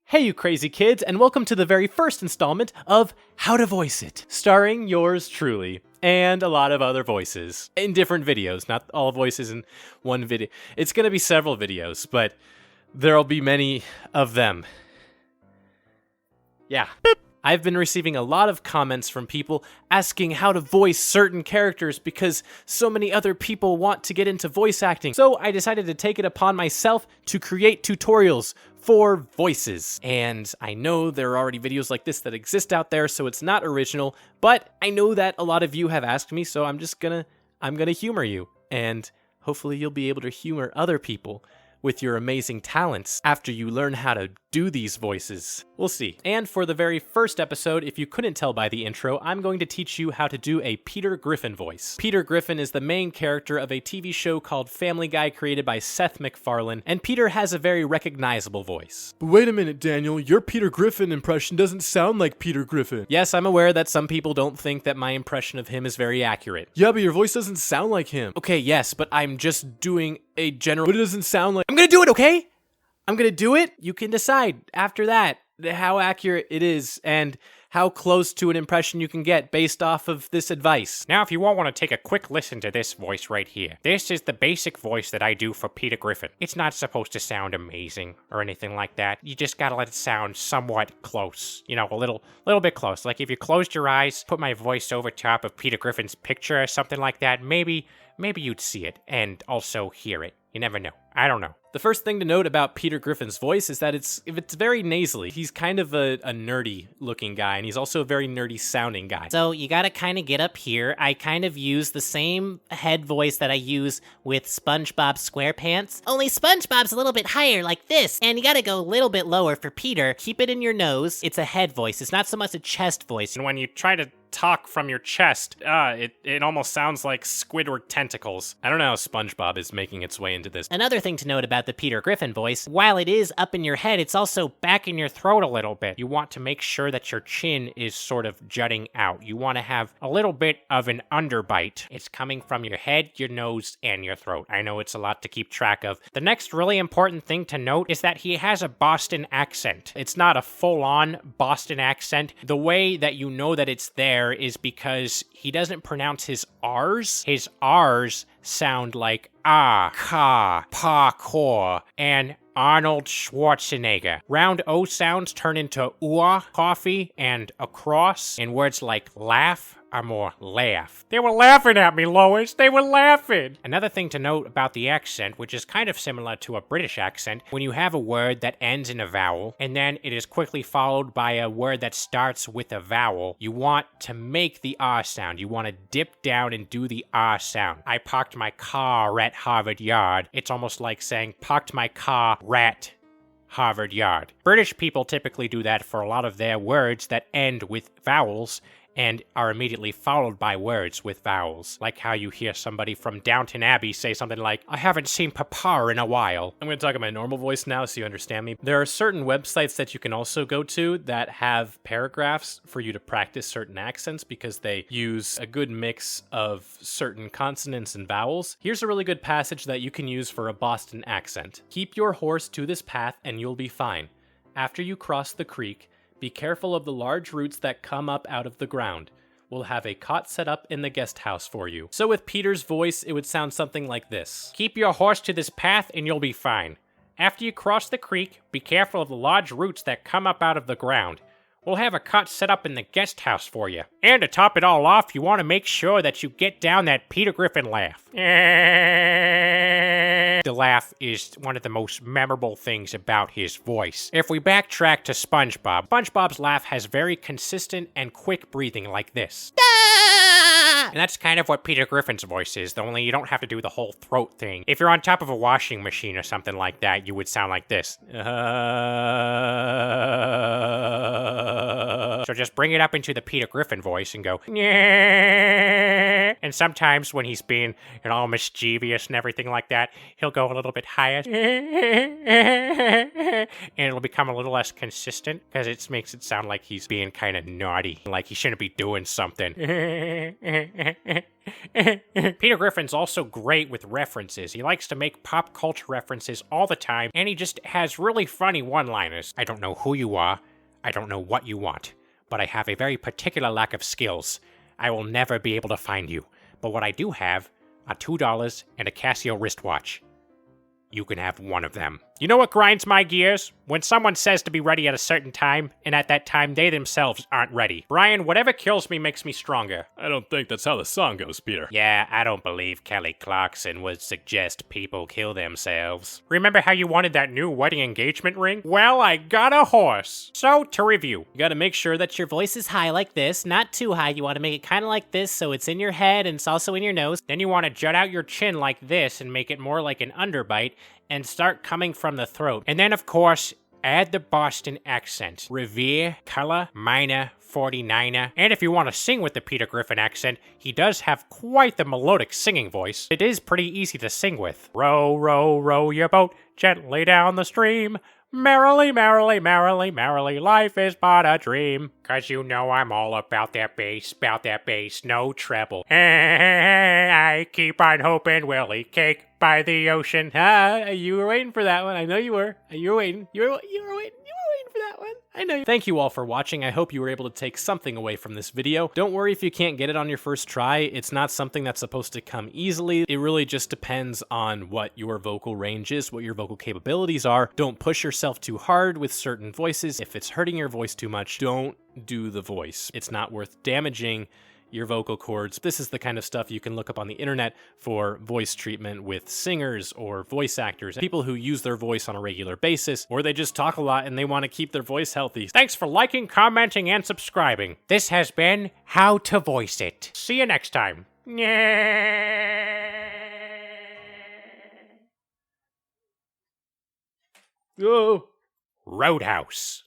Hey you crazy kids, and welcome to the very first installment of How to Voice It, starring yours truly, and a lot of other voices, in different videos, not all voices in one video. It's gonna be several videos, but there'll be many of them. Yeah. I've been receiving a lot of comments from people asking how to voice certain characters because so many other people want to get into voice acting. So I decided to take it upon myself to create tutorials for voices. And I know there are already videos like this that exist out there, so it's not original, but I know that a lot of you have asked me, so I'm gonna humor you. And hopefully you'll be able to humor other people with your amazing talents after you learn how to do these voices. We'll see. And for the very first episode, if you couldn't tell by the intro, I'm going to teach you how to do a Peter Griffin voice. Peter Griffin is the main character of a TV show called Family Guy created by Seth MacFarlane, and Peter has a very recognizable voice. But wait a minute, Daniel, your Peter Griffin impression doesn't sound like Peter Griffin. Yes, I'm aware that some people don't think that my impression of him is very accurate. Yeah, but your voice doesn't sound like him. Okay, yes, but I'm just doing a general... But it doesn't sound like... I'm gonna do it, okay? I'm gonna do it. You can decide after that how accurate it is and how close to an impression you can get based off of this advice. Now, if you want to take a quick listen to this voice right here. This is the basic voice that I do for Peter Griffin. It's not supposed to sound amazing or anything like that. You just gotta let it sound somewhat close. You know, a little bit close. Like if you closed your eyes, put my voice over top of Peter Griffin's picture or something like that, maybe you'd see it and also hear it. You never know. I don't know. The first thing to note about Peter Griffin's voice is that it's very nasally. He's kind of a nerdy looking guy, and he's also a very nerdy sounding guy. So you gotta kind of get up here. I kind of use the same head voice that I use with SpongeBob SquarePants, only SpongeBob's a little bit higher like this, and you gotta go a little bit lower for Peter. Keep it in your nose. It's a head voice. It's not so much a chest voice. And when you try to talk from your chest, it almost sounds like Squidward tentacles. I don't know how SpongeBob is making its way into this. Another thing to note about the Peter Griffin voice, while it is up in your head, it's also back in your throat a little bit. You want to make sure that your chin is sort of jutting out. You want to have a little bit of an underbite. It's coming from your head, your nose, and your throat. I know it's a lot to keep track of. The next really important thing to note is that he has a Boston accent. It's not a full-on Boston accent. The way that you know that it's there is because he doesn't pronounce his R's. His R's sound like ah, ka, parkour, and Arnold Schwarzenegger. Round O sounds turn into ua, coffee, and across, and words like laugh are more laugh. They were laughing at me, Lois. They were laughing. Another thing to note about the accent, which is kind of similar to a British accent, when you have a word that ends in a vowel, and then it is quickly followed by a word that starts with a vowel, you want to make the R sound. You want to dip down and do the R sound. I parked my car at Harvard Yard. It's almost like saying parked my car at Harvard Yard. British people typically do that for a lot of their words that end with vowels and are immediately followed by words with vowels. Like how you hear somebody from Downton Abbey say something like, I haven't seen Papa in a while. I'm going to talk in my normal voice now so you understand me. There are certain websites that you can also go to that have paragraphs for you to practice certain accents because they use a good mix of certain consonants and vowels. Here's a really good passage that you can use for a Boston accent. Keep your horse to this path and you'll be fine. After you cross the creek, be careful of the large roots that come up out of the ground. We'll have a cot set up in the guest house for you. So with Peter's voice, it would sound something like this. Keep your horse to this path and you'll be fine. After you cross the creek, be careful of the large roots that come up out of the ground. We'll have a cot set up in the guest house for you. And to top it all off, you want to make sure that you get down that Peter Griffin laugh. The laugh is one of the most memorable things about his voice. If we backtrack to SpongeBob, SpongeBob's laugh has very consistent and quick breathing like this. Yeah. And that's kind of what Peter Griffin's voice is, only you don't have to do the whole throat thing. If you're on top of a washing machine or something like that, you would sound like this. So just bring it up into the Peter Griffin voice and go, yeah. And sometimes when he's being all mischievous and everything like that, he'll go a little bit higher. And it'll become a little less consistent because it makes it sound like he's being kind of naughty, like he shouldn't be doing something. Peter Griffin's also great with references. He likes to make pop culture references all the time, and he just has really funny one-liners. I don't know who you are. I don't know what you want, but I have a very particular lack of skills. I will never be able to find you. But what I do have are $2 and a Casio wristwatch. You can have one of them. You know what grinds my gears? When someone says to be ready at a certain time, and at that time they themselves aren't ready. Brian, whatever kills me makes me stronger. I don't think that's how the song goes, Peter. Yeah, I don't believe Kelly Clarkson would suggest people kill themselves. Remember how you wanted that new wedding engagement ring? Well, I got a horse. So, to review. You gotta make sure that Your voice is high like this, not too high. You want to make it kind of like this so it's in your head and it's also in your nose. Then you want to jut out your chin like this and make it more like an underbite and start coming from the throat. And then, of course, add the Boston accent. Revere, color, minor, 49er. And if you want to sing with the Peter Griffin accent, he does have quite the melodic singing voice. It is pretty easy to sing with. Row, row, row your boat gently down the stream. Merrily, merrily, merrily, merrily, life is but a dream. 'Cause you know I'm all about that bass, no treble. I keep on hoping Willie cake by the ocean. You were waiting for that one. I know you were. You were waiting. You were waiting for that one. I know. Thank you all for watching. I hope you were able to take something away from this video. Don't worry if you can't get it on your first try. It's not something that's supposed to come easily. It really just depends on what your vocal range is, what your vocal capabilities are. Don't push yourself too hard with certain voices. If it's hurting your voice too much, don't do the voice. It's not worth damaging your vocal cords. This is the kind of stuff you can look up on the internet for voice treatment with singers or voice actors, people who use their voice on a regular basis, or they just talk a lot and they want to keep their voice healthy. Thanks for liking, commenting, and subscribing. This has been How to Voice It. See you next time. Oh. Roadhouse.